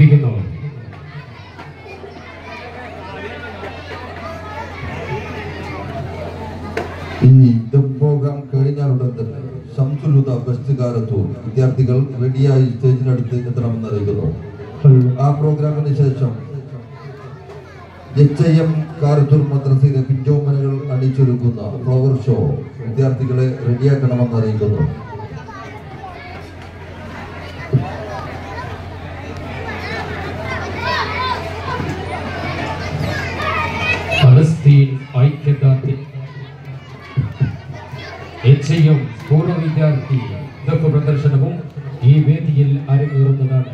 സമർപ്പിക്കുന്നു. ഈ പ്രോഗ്രാം കഴിഞ്ഞാലുടൻ തന്നെ ശംസുലുദ ബെസ്റ്റ് കാരത്തൂർ വിദ്യാർത്ഥികൾ റെഡിയായി സ്റ്റേജിനടുത്ത് എത്തണമെന്ന് അറിയിക്കുന്നു. ആ പ്രോഗ്രാമിന് ശേഷം HIM കാരത്തൂർ മദ്രസയിലെ പിഞ്ചോമനകൾ അണിച്ചൊരുക്കുന്ന ഫ്ലവർ ഷോ വിദ്യാർത്ഥികളെ റെഡിയാക്കണമെന്ന് അറിയിക്കുന്നു. ഫലസ്തീൻ ഐക്യദാർഢ്യം HIM പൂർവ്വ വിദ്യാർത്ഥി ദഫ് പ്രദർശനവും ഈ വേദിയിൽ അരങ്ങേറുന്നതാണ്.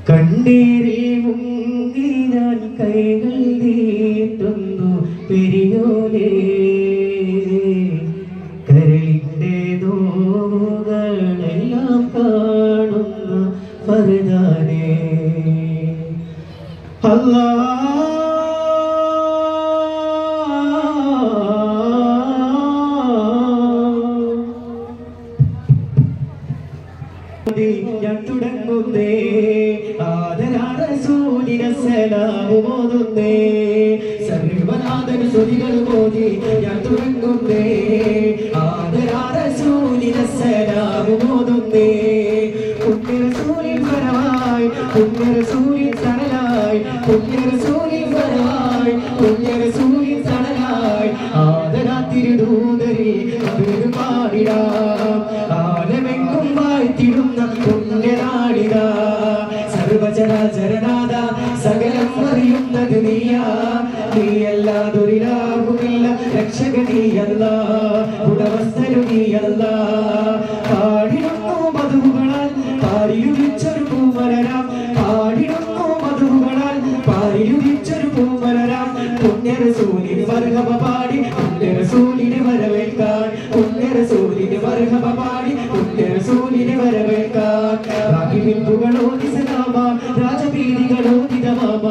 കണ്ണീരിൽ മുങ്ങി ഞാൻ കൈകൾ നീട്ടുന്നു പെരിയോനേ, കരളിന്റെ നോവുകളെല്ലാം കാണുന്ന ഫർദാനേ. അല്ലാഹ് ഞാൻ തുടങ്ങുന്നേ, ആദരാറസൂലിനസ്സലാമുമോതുന്നേ, സർവനാഥന സ്തുതികൾ മോദി ഞാൻ തുടങ്ങുന്നേ, ആദരാറസൂലിനസ്സലാമുമോതുന്നേ. പുണ്യറസൂലിൻ ഫറവായി പുണ്യറസൂലിൻ സണലായി പുണ്യറസൂലിൻ ഫറവായി പുണ്യറസൂലിൻ സണലായി ആദരാ തിരുദൂതരി അവര് പാടിടാം, ആലമെങ്കും വാഴ്ത്തിടുന്ന പുണ്യനാടിക സർവചരാചരനാഥ സകലം അറിയുന്നത് നീയാ, നീയല്ലാതൊരിലാകുമില്ല രക്ഷക നീയല്ല, ഉടമസ്ഥരു നീയല്ല. പാടിടുന്നു മധുകളാൽ പാരിയുദിച്ചൊരു പൂമലരാം, പാടിടുന്നു മധുകളാൽ പാരിയുദിച്ചൊരു പൂമലരാം. പുണ്യറസൂലിന് മർഹബ പാടി പുണ്യറസൂലിന് വരവേൽക്കാൻ, പുണ്യറസൂലിന് മർഹബ പാടി പുണ്യറസൂലിന് വരവേൽക്കാൻ. രാഗിമിൻപുകളോതി സലാമ രാജപീതികളോതി ദമാമ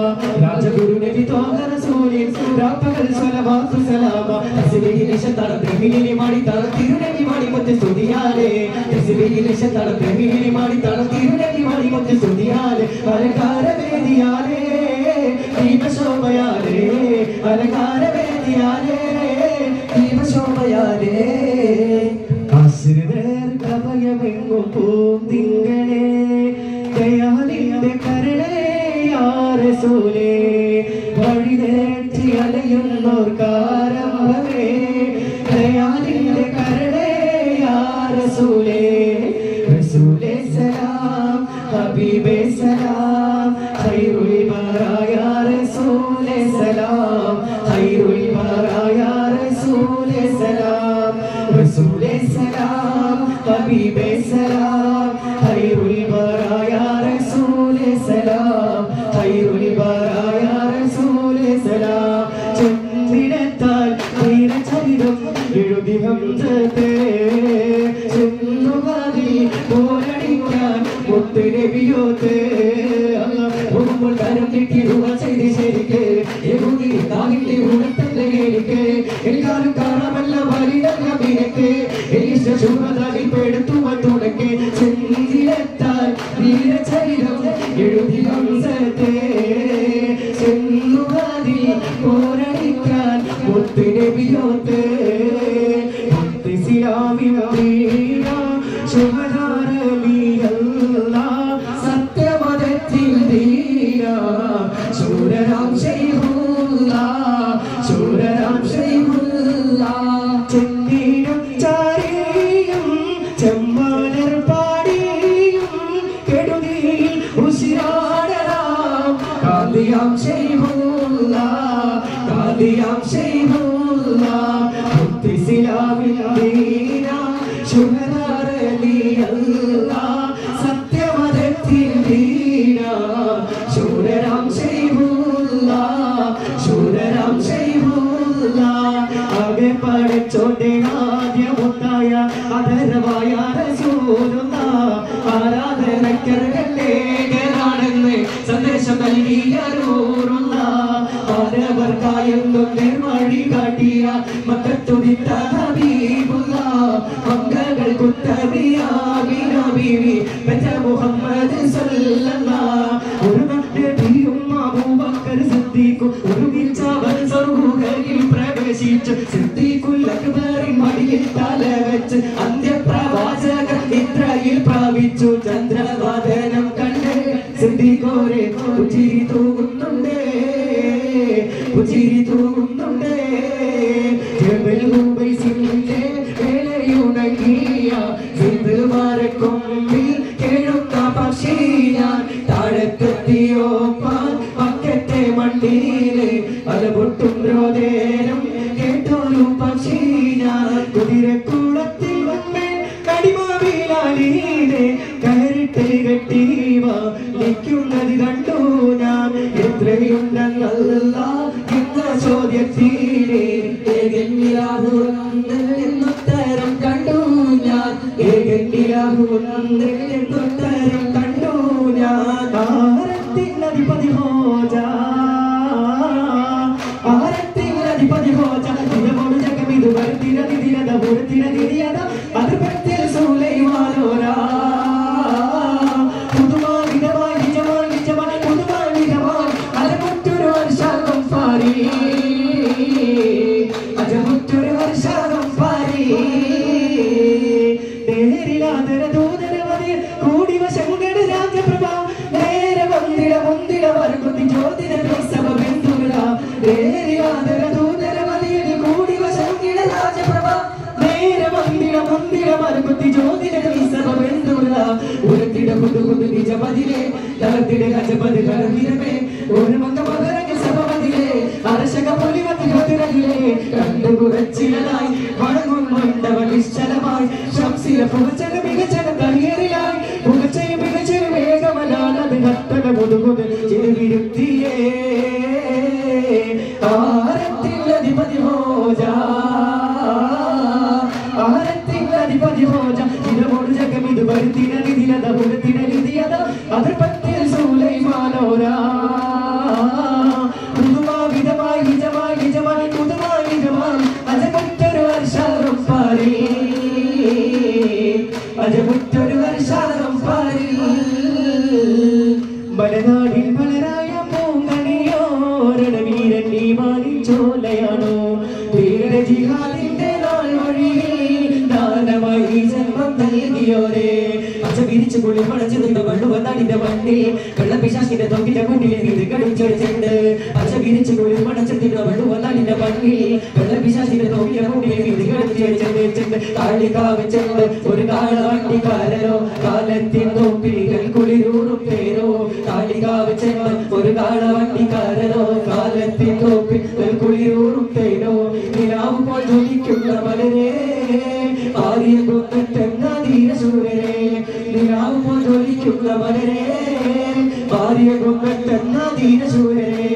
രാജഗുരു നബി ത്വാഹ റസൂലിൻ രാപ്പകൽ സ്വലവാത്തു സലാമ. തസ്ബീഹിൽ ശതറ പ്രമിലിൽ മാടി തറ തിരുനബി മാടി മുത്ത് സ്തുതിയാലേ, തസ്ബീഹിൽ ശതറ പ്രമിലിൽ മാടി തറ തിരുനബി മാടി മുത്ത് സ്തുതിയാലേ. അലങ്കാരവേദിയാലേ ദീപശോഭയാലേ, അലങ്കാരവേദിയാലേ ദീപശോഭയാലേ. ആശ്രിതർ കവയമെങ്ങും പൂന്തിങ്കളേ, ദയാലിന്റെ കരുണേ യാ റസൂലേ, വഴിതെറ്റി അലയുന്നോർക്കാരംഭമേ, ദയാലിന്റെ കരുണേ യാ റസൂലേ. റസൂലേ സലാം ഹബീബേ സലാം ഖൈറുൽ ബറായ റസൂലേ സലാം, ഖൈറുൽ ബറായ റസൂലേ സലാം. റസൂലേ സലാം ഹബീബേ സലാം ഖൈറുൽ ബറായ റസൂലേ സലാം, ഖൈറുൽ ബറായ റസൂലേ സലാം. ചന്ദ്രിടത്താൽ ചരിതം എഴുതി ഹംസത്തെ ചെന്നുകാതി പോരടിക്കാൻ മുത്ത് നബിയോത്തെ. ഒന്നുമ്പോൾ കരം കിട്ടി ദുആ ചെയ്ത് ശരിക്ക് യഹൂദി താകിന്റെ ഉണത്തന്റെ എനിക്ക് എല്ലാവരും കാണാമല്ല വലിയ നിനക്ക് ഇഷ്ട ശുഭതായി പെടുത്തു വന്നു സത്യമതത്തിൽ ശൂരരാം ശൂരരാം ആകെ പഠിച്ചോട്ടെ ആദ്യമുണ്ടായ അതരവായ റസൂലുള്ള ആരാധനക്കർഹല്ലേഖനാണെന്ന് സന്ദേശം നൽകിയറൂറുള്ള ആരവർക്കായെന്നും നിർവഴി കാട്ടിയ മക്കത്തുടിത്ത ഹബീബുള്ള മംഗകൾ കുത്തബിയാമിന ബീവി ബച്ച മുഹമ്മദ് സല്ലല്ലാഹ് ഒരു നബിയും അബൂബക്കർ സിദ്ദീഖ് ഒരു വിച്ചവൻ സ്വർഗ്ഗത്തിൽ പ്രവേശിച്ചു സിദ്ദീഖുൽ അക്ബറിൻ മടിയിൽ തല വെച്ച് അന്ത്യപ്രവാചകൻ നിദ്രയിൽ പ്രാപിച്ചു ചന്ദ്രവാദനം കണ്ട് സിദ്ദീഖോരെ പുഞ്ചിരി തൂകുന്നുണ്ട് ജബൽ ഹുബൈസിന്റെ വേലയുണങ്ങിയ സിദ്ദുമാരക്കൊമ്പിൽ കേഴുന്ന പക്ഷി ഞാൻ താഴത്തെത്തിയോ മക്കത്തെ മണ്ണില് അലപൊട്ടും രോദേരം കേട്ടൊരു പക്ഷി ഞാൻ കുതിരക്കുളത്തിൽ വന്ന് കടിമാവിലാലീനെ കയറിട്ട് കെട്ടീവ നിൽക്കുന്നത് കണ്ടു ഞാൻ എത്രയുണ്ടെന്നല്ല എന്ന ചോദ്യത്തിലെ എന്നൊത്തരം കണ്ടു ഞാൻ എന്നൊത്തരം കണ്ടു ഞാൻ ആരത്തിനധിപതി ഹോജ ഇതിനോട് ജഗമിത് വരുത്തിരതിരിയത അതിർപ്പത്തിൽ സൂലൈമാനോരാ കുറച്ചിലായി വഴങ്ങുന്നുണ്ടവൻ നിശ്ചലമായി ശംസില പുകച്ചക മികച്ചക കരിയറിലായി പുകച്ചയും മികച്ചൊരു വേഗമലാണത് കത്തക മുതുകുത് ചെവിരുത്തിയേ ആരത്തിലധിപതി ഹോജ ഇതിനോട് ജഗമിത് വരുത്തിനതിലത പുരത്തിനരിതിയത അതിർപ്പത്തിൽ സൂലൈമാനോരാ മലനാടിൽ മലരായ പൂങ്കണിയോരണവീരൻ നീ മാനിച്ചോലയാണോ ജിഹാദിന്റെ നാൾ വഴിയിൽ ദാനമായി ജന്മം നൽകിയോരേ പച്ച വിരിച്ചു പുള്ളി പടച്ചു നിന്ന വള്ളുവന്നാടിന്റെ മണ്ണിൽ വെള്ളപ്പിശാസിന്റെ തൊക്കിന്റെ മുന്നിൽ ഇത് കടിച്ചൊടിച്ചുണ്ട് പച്ച വിരിച്ചു പുള്ളി പടച്ചു നിന്ന വള്ളുവന്നാടിന്റെ മണ്ണിൽ വെള്ളപ്പിശാസിന്റെ തൊക്കിന്റെ മുന്നിൽ ഇത് കടിച്ചൊടിച്ചുണ്ട് കാളികാവച്ചുണ്ട് ഒരു കാളവണ്ടിക്കാരനോ കാലത്തിൻ തൊപ്പിൽ കുളിരൂറും പേരോ കാളികാവച്ചുണ്ട് ഒരു കാളവണ്ടിക്കാരനോ കാലത്തിൻ തൊപ്പിൽ കുളിരൂറും പേരോ നിലാവ് പോൽ ജ്വലിക്കുന്ന മലരെ ആര്യ കൊന്നിട്ടെന്ന ധീരശൂരരെ നിലാവ് പോൽ ജ്വലിക്കുന്ന മലരെ ആര്യ കൊന്നിട്ടെന്ന ധീരശൂരരെ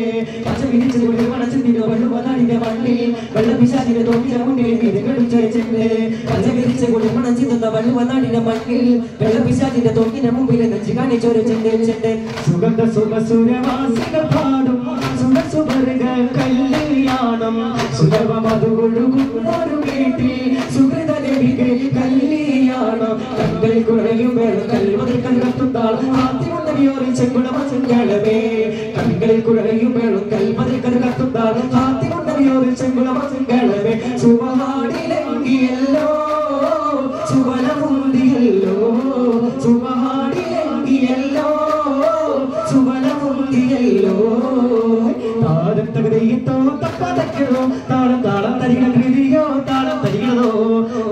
പച്ച വിരിച്ചു കൊണ്ട് പടച്ചു തിരോ വെള്ളുവനാടിന്റെ മണ്ണിൽ വെള്ളപ്പിശാചിന്റെ തൊക്കിന്റെ മുന്നിൽ ഇത് കടിച്ചൊടിച്ചുണ്ട് പച്ച വിരിച്ചു കൊണ്ട് പടച്ചു തിന്ന വെള്ളുവനാടിന്റെ മണ്ണിൽ വെള്ളപ്പിശാചിന്റെ തൊക്കിന്റെ മുമ്പിൽ നെഞ്ചു കാണിച്ചൊരിച്ചുണ്ട് സുഗന്ധ സുഖസുരവാസികൾ പാടും സുഖസുവർഗ കല്യാണം സുലഭമതുകൊഴുകുന്നൊരു വീട്ടിൽ സുഹൃത ലഭിക്കെ കല്യാണം കങ്ങൾ കുറയും വേണം കൽവതിൽ കണ്ടെത്തുന്നാളും ആദ്യമുണ്ടവിയോറിൽ ചെങ്കുളമസങ്ങളമേ കങ്ങളിൽ കുറയും വേണം കൽവതിൽ കണ്ടെത്തുന്നാളും ആദ്യമുണ്ടവിയോറിൽ ചെങ്കുളമസങ്ങളമേ സുമഹാടിലെങ്കിയല്ലോ സുവനമുന്തിയല്ലോ സുമഹാടിലെങ്കിയല്ലോ സുവനമുന്തിയല്ലോ താരം തകതയ്യത്തോ തപ്പതയ്ക്കണോ താളം താളം തരികണ കൃതിയോ താളം തരികണോ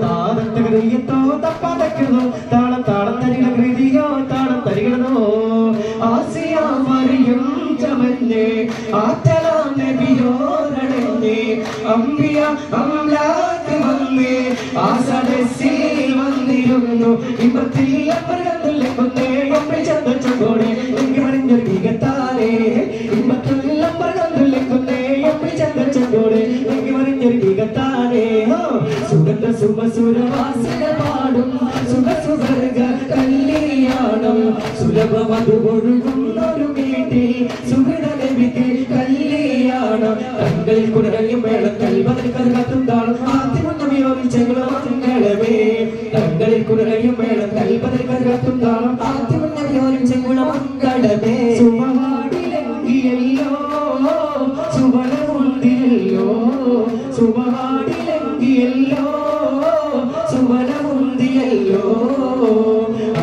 താരം തകതയ്യത്തോ തപ്പതയ്ക്കണോ താളം താളം തരികണ കൃതിയോ താളം തരികണോ ആസിയ മറിയും ചമഞ്ഞ് ആറ്റലാം നബിയോരടഞ്ഞ് അമ്പിയ അംലാക്ക് വന്ന് ആ സദസ്സിൽ വന്നിരു ചൊല്ലുന്നു ഇമ്പത്തിൽ അമ്പരകത്തുല്ലേക്കുന്നേ അമ്മ ചന്തച്ചോടെ എങ്കിൽ മറിഞ്ഞൊരു വികത്താനേ ഇമ്പത്തിൽ അമ്പരകത്തുല്ലേക്കുന്നേ അമ്മ ചന്തച്ചോടെ എങ്കിൽ മറിഞ്ഞൊരു വികത്താനേ സുഗന്ധ സുമസുരവാസന പാടും സുഖസുവർഗ കല്യാണം സുലഭമതുകൊഴുകുന്നൊരു വീട്ടിൽ സുഹൃതലവിക്ക് കല്യാണം തങ്ങളിൽ കുടയും വേളം കൽവതിൽ കറുകത്തും താളും ആദ്യമുന്നവിയോരിച്ചെങ്കുളമേ തങ്ങളിൽ കുടയും വേളം കൽവതിൽ കറുകത്തും താളും ആദ്യമുന്നവിയോരിച്ചെങ്കുളമേ സുമവാടിലെങ്കിയല്ലോ സുവനമുന്തിയല്ലോ സുമവാടിലെങ്കിയല്ലോ സുവനമുന്തിയല്ലോ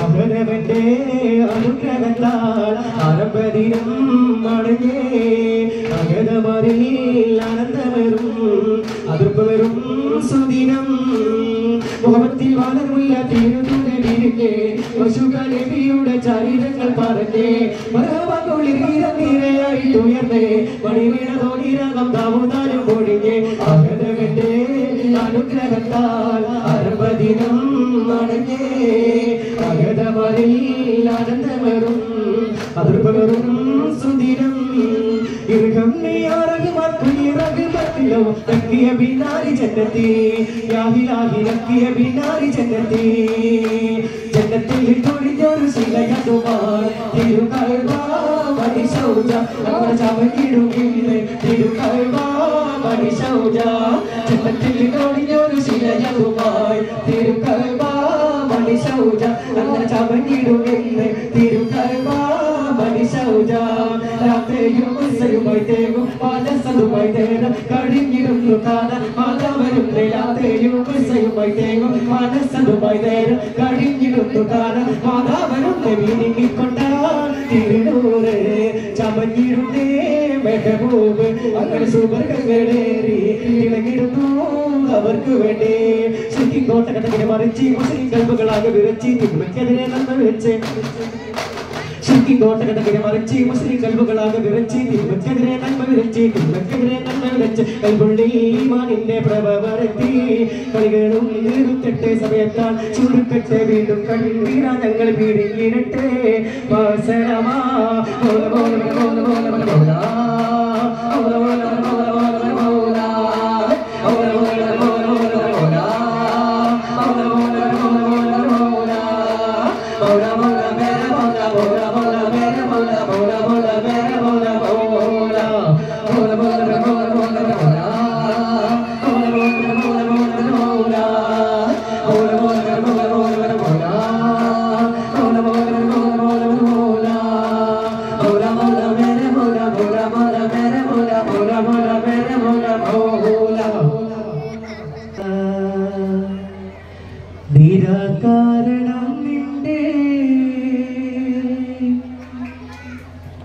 അവനവന്റെ അനുഗ്രഹത്താൽ ആരംഭദിനം അടഞ്ഞേ അഗതമറിയിൽ ആനന്ദവരും അതിർപ്പവരും സുദിനം മുഖത്തിൽ വളർമുള്ള തിരുതുരവിരിഞ്ഞേ പശുകലവിയുടെ ചരിതങ്ങൾ പറഞ്ഞേ മരവകുളിരയായിട്ട് ഉയർന്നേ മണിവീണ തോന്നിരകം താമുതാനും പൊഴിഞ്ഞേ അഗതവന്റെ അനുഗ്രഹത്താൽ ആരംഭദിനം അടഞ്ഞേ അഗതമറിയിൽ ആനന്ദവരും അതിർപ്പവരും സുദിനം ഇറകം നീറകുമത്തിലോ നക്കിയ ബിനാരി ജന്നത്തി യാഹിലാഹി നക്കിയ ബിനാരി ജന്നത്തി ജന്നത്തിൽ തൊഴിഞ്ഞൊരു ശിലയതുമാർ തിരുകൽവാ മണിശൗജ അങ്ങനെ ചവക്കിടുകില്ലേ തിരുകൽവാ മണിശൗജ ജന്നത്തിൽ തൊഴിഞ്ഞൊരു ശിലയതുമാർ തിരുകൽവാ മണിശൗജ അങ്ങനെ ചവക്കിടുകില്ലേ തിരുകൽവാ മണിശൗജ രാത്രിയും ഉത്സവമായി തേകും പാലസതുമായി തേടും കഴിഞ്ഞിരുന്നു കാണാൻ മാതാവരും രാത്രിയും ഉത്സവമായി തേകും പാലസതുമായി തേടും കഴിഞ്ഞിരുന്നു കാണാൻ മാതാവരും വീണിക്കൊണ്ടാൽ തിരുനൂറ് ചമഞ്ഞിരുന്നേ മെഹബൂബ് അങ്ങനെ സുവർഗങ്ങളേറി ഇളങ്ങിടുന്നു അവർക്ക് വേണ്ടി ശരിക്കും കോട്ടകടകിനെ മറിച്ച് മുസ്ലിം കൽബുകളാകെ വിറച്ച് തിരുമയ്ക്കെതിരെ നന്മ വെച്ച് ശരിക്കും കോട്ടകടകിനെ മറിച്ച് മുസ്ലിം കൽബുകളാകെ വിറച്ച് തിരുമയ്ക്കെതിരെ നന്മ വിരച്ച് തിരുമയ്ക്കെതിരെ നന്മ വിരച്ച് കൽബുള്ളി മാനിന്റെ പ്രഭ വരത്തി കളികളും നിർത്തട്ടെ സമയത്താൽ ചുരുക്കട്ടെ വീണ്ടും കണ്ണീരാ ഞങ്ങൾ വീടിയിടട്ടെ വാസനമാ നിരാകാരണം നിന്റെ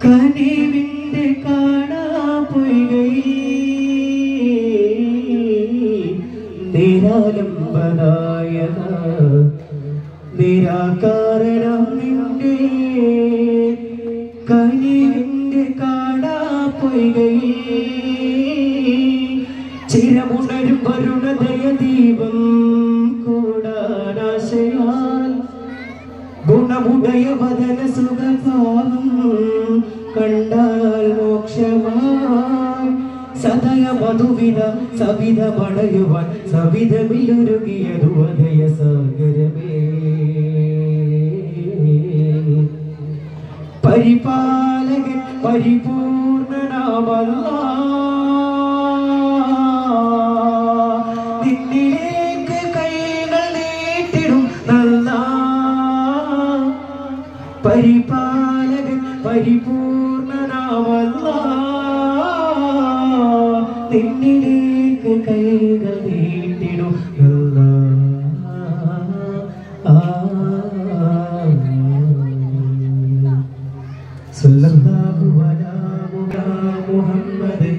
കനിവിന്റെ കാണാ പൊയ്കയിൽ നിരാലംബനായ നിരാകാരണം നിന്റെ കനിവിന്റെ കാണാ പൊയ്കയിൽ ചിരമുണരും വരുണദയ ദീപം കൂടാനാശയാൽ ഗുണമുദയ വദന സുഖഭാവം കണ്ടാൽ മോക്ഷമായി സദയ മധുവിന സവിധ മടയുവാൻ സവിധമിലൊരുകിയതു അദയ സാഗരമേ പരിപാലകൻ പരിപൂർണനാമല്ലാഹ് നിന്നിലേക്ക് കൈകൾ നീട്ടിടും നല്ല പരിപാലകൻ പരിപൂർണനാമല്ലാഹ് നിന്നിലേക്ക് കൈകൾ നീട്ടിടും നല്ല സല്ലല്ലാഹു അലാ മുഹമ്മദ്